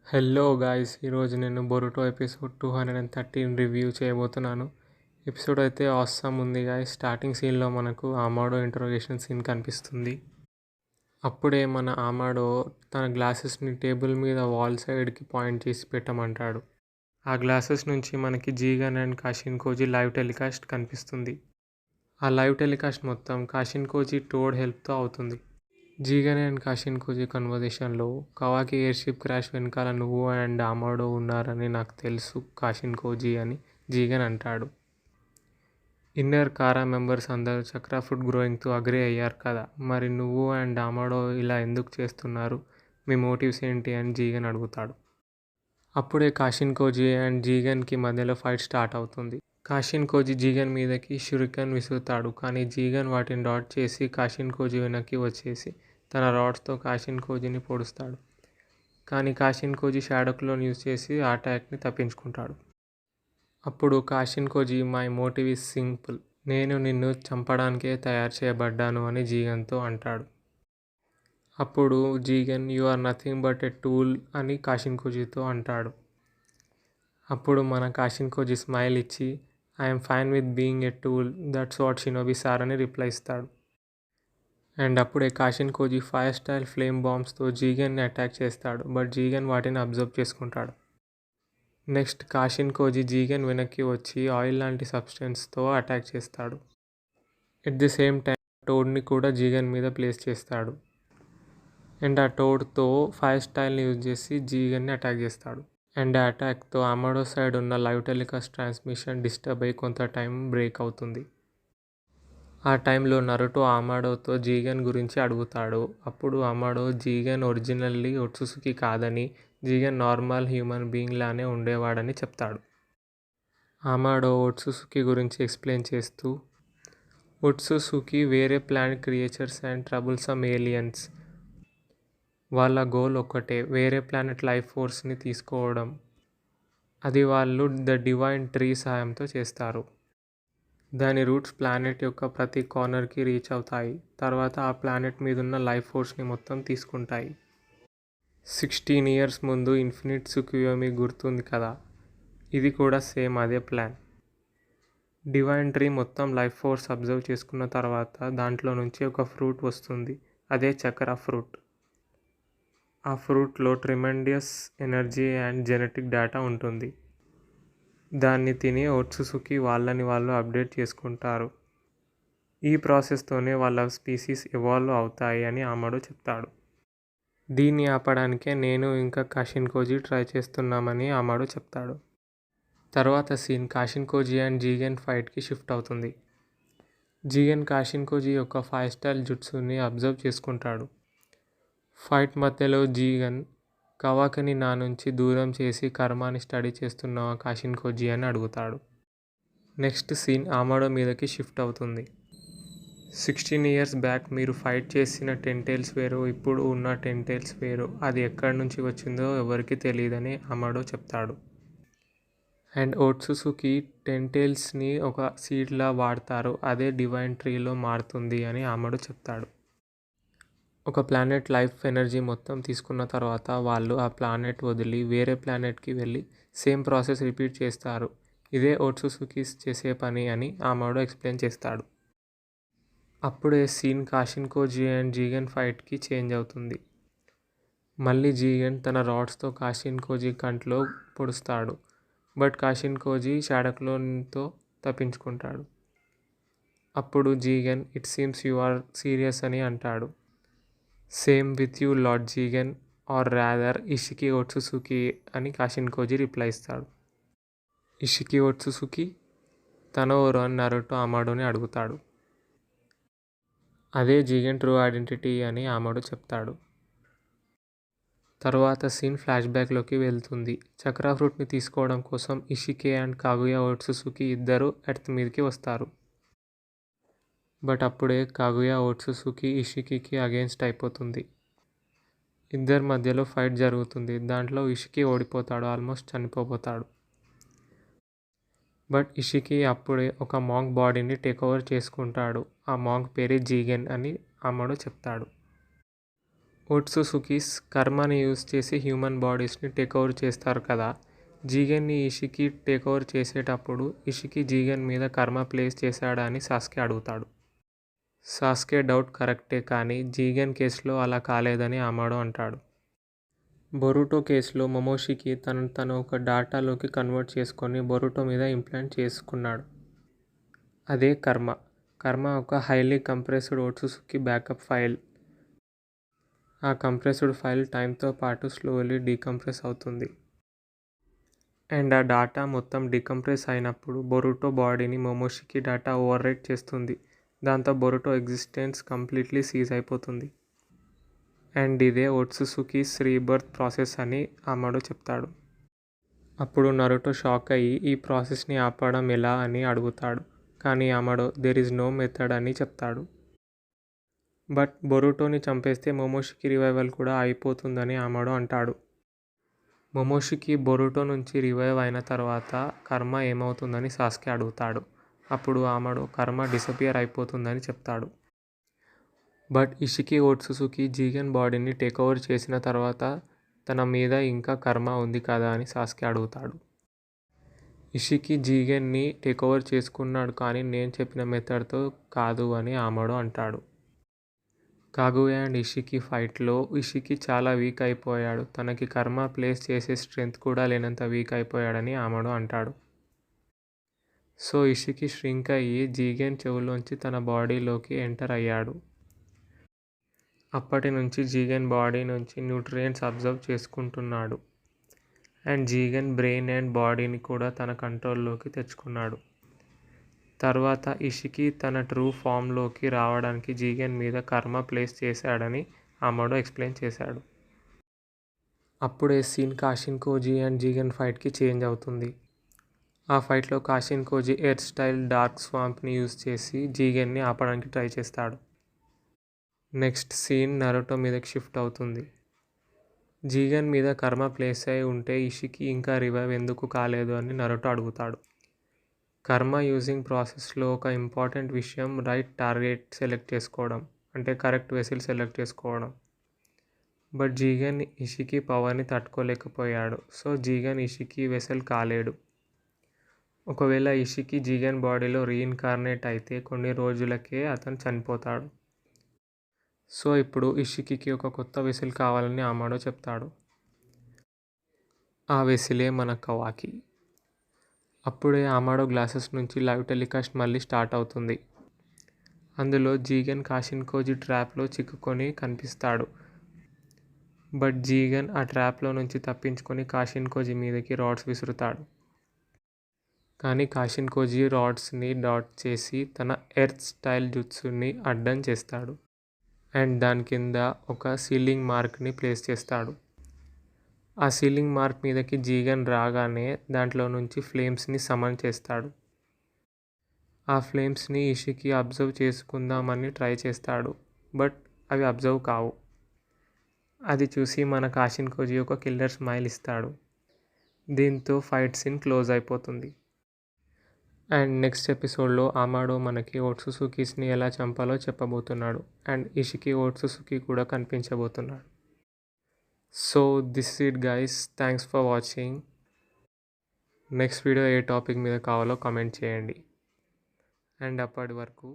Hello guys, ఈరోజు నేను Boruto episode 213 review చేయబోతున్నాను. ఎపిసోడ్ అయితే ఆసమ్ ఉంది గాయ్స్. స్టార్టింగ్ సీన్లో మనకు ఆమాడో ఇంటరోగేషన్ సీన్ కనిపిస్తుంది. అప్పుడే మన ఆమాడో తన గ్లాసెస్ని టేబుల్ మీద వాల్ సైడ్కి పాయింట్ చేసి పెట్టమంటాడు. ఆ గ్లాసెస్ నుంచి మనకి జీగన్ అండ్ కాషిన్ కోజీ లైవ్ టెలికాస్ట్ కనిపిస్తుంది. ఆ లైవ్ టెలికాస్ట్ మొత్తం కాషిన్ కోజీ టోడ్ హెల్ప్తో అవుతుంది. జీగన్ అండ్ కాషిన్ కోజీ కన్వర్జేషన్లో కవాకి ఎయిర్షిప్ క్రాష్ వెనకాల నువ్వు అండ్ ఆమాడో ఉన్నారని నాకు తెలుసు కాషిన్ కోజీ అని జీగన్ అంటాడు. ఇన్నర్ కారా మెంబర్స్ అందరూ చక్రా ఫుడ్ గ్రోయింగ్తో అగ్రీ అయ్యారు కదా, మరి నువ్వు అండ్ ఆమాడో ఇలా ఎందుకు చేస్తున్నారు, మీ మోటివ్స్ ఏంటి అని జీగన్ అడుగుతాడు. అప్పుడే కాషిన్ కోజీ అండ్ జీగన్కి మధ్యలో ఫైట్ స్టార్ట్ అవుతుంది. కాషిన్ కోజీ జీగన్ మీదకి షురికన్ విసురుతాడు, కానీ జీగన్ వాటిని డాట్ చేసి కాషిన్ కోజీ వెనక్కి వచ్చేసి తన రాడ్స్తో కాషిన్ కోజీని పొడుస్తాడు. కానీ Kashin Koji shadow clone use చేసి ఆ అటాక్ని తప్పించుకుంటాడు. అప్పుడు Kashin Koji my motive is simple, నేను నిన్ను చంపడానికే తయారు చేయబడ్డాను అని జీగన్తో అంటాడు. అప్పుడు Jigen you are nothing but a tool అని కాషిన్ కోజీతో అంటాడు. అప్పుడు మన కాషిన్ కోజీ స్మైల్ ఇచ్చి I'm fine with being a tool, that's what shinobi are అని రిప్లై ఇస్తాడు. అండ్ అప్పుడే Kashin Koji fire style flame బాంబ్స్తో జీగన్ని అటాక్ చేస్తాడు, బట్ జీగన్ వాటిని అబ్జర్వ్ చేసుకుంటాడు. నెక్స్ట్ కాషిన్ కోజీ జీగన్ వెనక్కి వచ్చి ఆయిల్ లాంటి సబ్స్టెన్స్తో అటాక్ చేస్తాడు. ఎట్ ది సేమ్ టైం టోడ్ని కూడా జీగన్ మీద ప్లేస్ చేస్తాడు. అండ్ ఆ టోడ్తో ఫైర్ స్టైల్ని యూజ్ చేసి జీగన్ని అటాక్ చేస్తాడు. అండ్ ఆ అటాక్తో ఆమాడో సైడ్ ఉన్న లైవ్ టెలికాస్ట్ ట్రాన్స్మిషన్ డిస్టర్బ్ అయ్యి కొంత టైం బ్రేక్ అవుతుంది. ఆ టైంలో నరుటో ఆమాడోతో జీగన్ గురించి అడుగుతాడు. అప్పుడు ఆమాడో జీగన్ ఒరిజినల్లీ ఒట్సుసుకి కాదని, జీగన్ నార్మల్ హ్యూమన్ బీయింగ్ లానే ఉండేవాడని చెప్తాడు. ఆమాడో ఒట్సుసుకి గురించి ఎక్స్ప్లెయిన్ చేస్తూ ఒట్సుసుకి వేరే planet creatures and troublesome aliens, వాళ్ళ గోల్ ఒక్కటే, వేరే ప్లానెట్ లైఫ్ ఫోర్స్ని తీసుకోవడం. అది వాళ్ళు ద డివైన్ ట్రీ సహాయంతో చేస్తారు. దాని రూట్స్ ప్లానెట్ యొక్క ప్రతి కార్నర్కి రీచ్ అవుతాయి. తర్వాత ఆ ప్లానెట్ మీదున్న లైఫ్ ఫోర్స్ని మొత్తం తీసుకుంటాయి. 16 years ముందు ఇన్ఫినిట్ సుకుయోమి గుర్తుంది కదా, ఇది కూడా సేమ్ అదే ప్లాన్. డివైన్ ట్రీ మొత్తం లైఫ్ ఫోర్స్ అబ్జర్వ్ చేసుకున్న తర్వాత దాంట్లో నుంచి ఒక ఫ్రూట్ వస్తుంది, అదే చక్ర ఫ్రూట్. ఆ ఫ్రూట్లో ట్రిమెండియస్ ఎనర్జీ అండ్ జెనెటిక్ డేటా ఉంటుంది. దాన్ని తిని ఒట్సుసుకి వాళ్ళని వాళ్ళు అప్డేట్ చేసుకుంటారు. ఈ ప్రాసెస్తోనే వాళ్ళ స్పీసీస్ ఎవాల్వ్ అవుతాయి అని ఆమాడో చెప్తాడు. దీన్ని ఆపడానికే నేను ఇంకా కాషిన్ కోజీ ట్రై చేస్తున్నామని ఆమాడో చెప్తాడు. తర్వాత scene Kashin Koji and Jigen ఫైట్కి shift అవుతుంది. జీగన్ కాషిన్ కోజీ యొక్క ఫైర్ స్టైల్ జుట్సుని అబ్జర్వ్ చేసుకుంటాడు. ఫైట్ మధ్యలో జీగన్ కవాకిని నా నుంచి దూరం చేసి కర్మాని స్టడీ చేస్తున్నావా కాషిన్ కోజీ అని అడుగుతాడు. నెక్స్ట్ సీన్ ఆమాడో మీదకి షిఫ్ట్ అవుతుంది. 16 years బ్యాక్ మీరు ఫైట్ చేసిన టెంటైల్స్ వేరు, ఇప్పుడు ఉన్న టెంటైల్స్ వేరు, అది ఎక్కడి నుంచి వచ్చిందో ఎవరికి తెలియదని ఆమాడో చెప్తాడు. అండ్ ఒట్సుసుకి టెంటైల్స్ని ఒక సీడ్లా వాడతారు, అదే డివైన్ ట్రీలో మారుతుంది అని ఆమాడో చెప్తాడు. ఒక ప్లానెట్ లైఫ్ ఎనర్జీ మొత్తం తీసుకున్న తర్వాత వాళ్ళు ఆ ప్లానెట్ వదిలి వేరే ప్లానెట్కి వెళ్ళి సేమ్ ప్రాసెస్ రిపీట్ చేస్తారు, ఇదే ఒట్సుసుకి చేసే పని అని ఆమాడో ఎక్స్ప్లెయిన్ చేస్తాడు. అప్పుడే scene Kashin Koji and Jigen ఫైట్కి చేంజ్ అవుతుంది. మళ్ళీ జీగన్ తన రాడ్స్తో కాషిన్ కోజీ కంట్లో పొడుస్తాడు, బట్ కాషిన్ కోజీ షాడో క్లోన్తో తప్పించుకుంటాడు. అప్పుడు Jigen it seems you are serious అని అంటాడు. Same with you Lord Jigen, or rather Ishiki Otsutsuki అని కాషిన్ కోజీ రిప్లై ఇస్తాడు. ఇషికి ఒట్సుసుకి తన ఓరు అని నరుటో ఆమాడోని అడుగుతాడు. అదే జీగన్ ట్రూ ఐడెంటిటీ అని ఆమాడో చెప్తాడు. తర్వాత సీన్ ఫ్లాష్ బ్యాక్లోకి వెళ్తుంది. చక్రా ఫ్రూట్ని తీసుకోవడం కోసం ఇషికే అండ్ కాగుయా ఒట్సుసుకి ఇద్దరు ఎర్త్ మీదకి వస్తారు. బట్ అప్పుడే కాగుయా ఒట్సుసుకి ఇషికికి అగెన్స్ట్ అయిపోతుంది. ఇద్దరి మధ్యలో ఫైట్ జరుగుతుంది. దాంట్లో ఇషికి ఓడిపోతాడు, ఆల్మోస్ట్ చనిపోతాడు. బట్ ఇషికి అప్పుడే ఒక మాంక్ బాడీని టేక్ ఓవర్ చేసుకుంటాడు. ఆ మాంక్ పేరే జీగన్ అని ఆమాడో చెప్తాడు. ఓట్సుసుకీస్ కర్మని యూజ్ చేసి హ్యూమన్ బాడీస్ని టేక్ ఓవర్ చేస్తారు కదా. జీగన్ని ఇషికి టేక్ ఓవర్ చేసేటప్పుడు ఇషికి జీగన్ మీద కర్మ ప్లేస్ చేశాడా అని సాస్కే అడుగుతాడు. సాస్కే డౌట్ కరెక్టే, కానీ జీగన్ కేసులో అలా కాలేదని అమాడో అంటాడు. బొరుటో కేసులో మొమోషికి తను ఒక డాటాలోకి కన్వర్ట్ చేసుకొని బొరుటో మీద ఇంప్లాంట్ చేసుకున్నాడు. అదే కర్మ. కర్మ ఒక హైలీ కంప్రెస్డ్ ఓట్సుసుకి బ్యాకప్ ఫైల్. ఆ కంప్రెస్డ్ ఫైల్ టైంతో పాటు స్లోలీ డీకంప్రెస్ అవుతుంది. అండ్ ఆ డాటా మొత్తం డీకంప్రెస్ అయినప్పుడు బొరుటో బాడీని మొమోషికి డాటా ఓవర్ రైట్ చేస్తుంది. దాంతో బొరుటో ఎగ్జిస్టెన్స్ కంప్లీట్లీ సీజ్ అయిపోతుంది. అండ్ ఇదే ఓట్సుసుకీస్ రీబర్త్ ప్రాసెస్ అని అమాడో చెప్తాడు. అప్పుడు నరుటో షాక్ అయ్యి ఈ ప్రాసెస్ని ఆపడం ఎలా అని అడుగుతాడు. కానీ అమాడో దేర్ ఈజ్ నో మెథడ్ అని చెప్తాడు. బట్ బొరుటోని చంపేస్తే మొమోషికి రివైవల్ కూడా అయిపోతుందని అమాడో అంటాడు. మొమోషికి బొరుటో నుంచి రివైవ్ అయిన తర్వాత కర్మ ఏమవుతుందని సాస్కే అడుగుతాడు. అప్పుడు అమాడో కర్మ డిసపియర్ అయిపోతుందని చెప్తాడు. బట్ ఇషికి ఓట్సుసుకి జీగన్ బాడీని టేక్ ఓవర్ చేసిన తర్వాత తన మీద ఇంకా కర్మ ఉంది కదా అని సాస్కే అడుగుతాడు. ఇషికి జీగన్ని టేక్ ఓవర్ చేసుకున్నాడు, కానీ నేను చెప్పిన మెథడ్తో కాదు అని అమాడో అంటాడు. కాగుయా అండ్ ఇషికి ఫైట్లో ఇషికి చాలా వీక్ అయిపోయాడు. తనకి కర్మ ప్లేస్ చేసే స్ట్రెంగ్త్ కూడా లేనంత వీక్ అయిపోయాడని అమాడో అంటాడు. సో ఇషికి ష్రింక్ అయ్యి జీగన్ చెవులోంచి తన బాడీలోకి ఎంటర్ అయ్యాడు. అప్పటి నుంచి జీగన్ బాడీ నుంచి న్యూట్రియంట్స్ అబ్జర్వ్ చేసుకుంటున్నాడు. అండ్ జీగన్ బ్రెయిన్ అండ్ బాడీని కూడా తన కంట్రోల్లోకి తెచ్చుకున్నాడు. తర్వాత ఇషికి తన ట్రూ ఫామ్లోకి రావడానికి జీగన్ మీద కర్మ ప్లేస్ చేశాడని అమాడో ఎక్స్ప్లెయిన్ చేశాడు. అప్పుడే సీన్ కాషిన్కోజీ అండ్ జీగన్ ఫైట్కి చేంజ్ అవుతుంది. ఆ ఫైట్లో కాషిన్కోజీ ఎయిర్ స్టైల్ డార్క్ స్వాంప్ని యూజ్ చేసి జీగన్ని ఆపడానికి ట్రై చేస్తాడు. నెక్స్ట్ సీన్ నరుటో మీదకి షిఫ్ట్ అవుతుంది. జీగన్ మీద కర్మ ప్లేస్ అయి ఉంటే ఇషికి ఇంకా రివైవ్ ఎందుకు కాలేదు అని నరుటో అడుగుతాడు. కర్మ యూజింగ్ ప్రాసెస్లో ఒక ఇంపార్టెంట్ విషయం రైట్ టార్గెట్ సెలెక్ట్ చేసుకోవడం, అంటే కరెక్ట్ వెసిల్ సెలెక్ట్ చేసుకోవడం. బట్ జీగన్ ఇషికి పవర్ని తట్టుకోలేకపోయాడు. సో జీగన్ ఇషికి వెసల్ కాలేడు. ఒకవేళ ఇషికి జీగన్ బాడీలో రీఇన్కార్నేట్ అయితే కొన్ని రోజులకే అతను చనిపోతాడు. సో ఇప్పుడు ఇషికి ఒక కొత్త వెసిల్ కావాలని అమాడో చెప్తాడు. ఆ వెసిలే మన కవాకి. అప్పుడే అమాడో గ్లాసెస్ నుంచి లైవ్ టెలికాస్ట్ మళ్ళీ స్టార్ట్ అవుతుంది. అందులో జీగన్ కాషిన్కోజీ ట్రాప్లో చిక్కుకొని కనిపిస్తాడు. బట్ జీగన్ ఆ ట్రాప్లో నుంచి తప్పించుకొని కాషిన్కోజీ మీదకి రాడ్స్ విసురుతాడు. కానీ కాషిన్కోజీ రాడ్స్ని డాట్ చేసి తన ఎర్త్ స్టైల్ జుట్సుని అడ్డం చేస్తాడు. అండ్ దాని కింద ఒక సీలింగ్ మార్క్ని ప్లేస్ చేస్తాడు. ఆ సీలింగ్ మార్క్ మీదకి జీగన్ రాగానే దాంట్లో నుంచి ఫ్లేమ్స్ని సమన్ చేస్తాడు. ఆ ఫ్లేమ్స్ని ఇషికి అబ్జర్వ్ చేసుకుందామని ట్రై చేస్తాడు. బట్ అవి అబ్జర్వ్ కావు. అది చూసి మన కాషిన్కోజీ ఒక కిల్లర్ స్మైల్ ఇస్తాడు. దీంతో ఫైట్ సీన్ క్లోజ్ అయిపోతుంది. అండ్ నెక్స్ట్ ఎపిసోడ్లో అమాడో మనకి ఓట్సుసుకీస్ని ఎలా చంపాలో చెప్పబోతున్నాడు. అండ్ ఇషికి ఓట్సుసుకి కూడా కనిపించబోతున్నాడు. So this it guys, thanks for watching. Next video ఏ టాపిక్ మీద కావాలో కామెంట్ చేయండి. అండ్ అప్పటి వరకు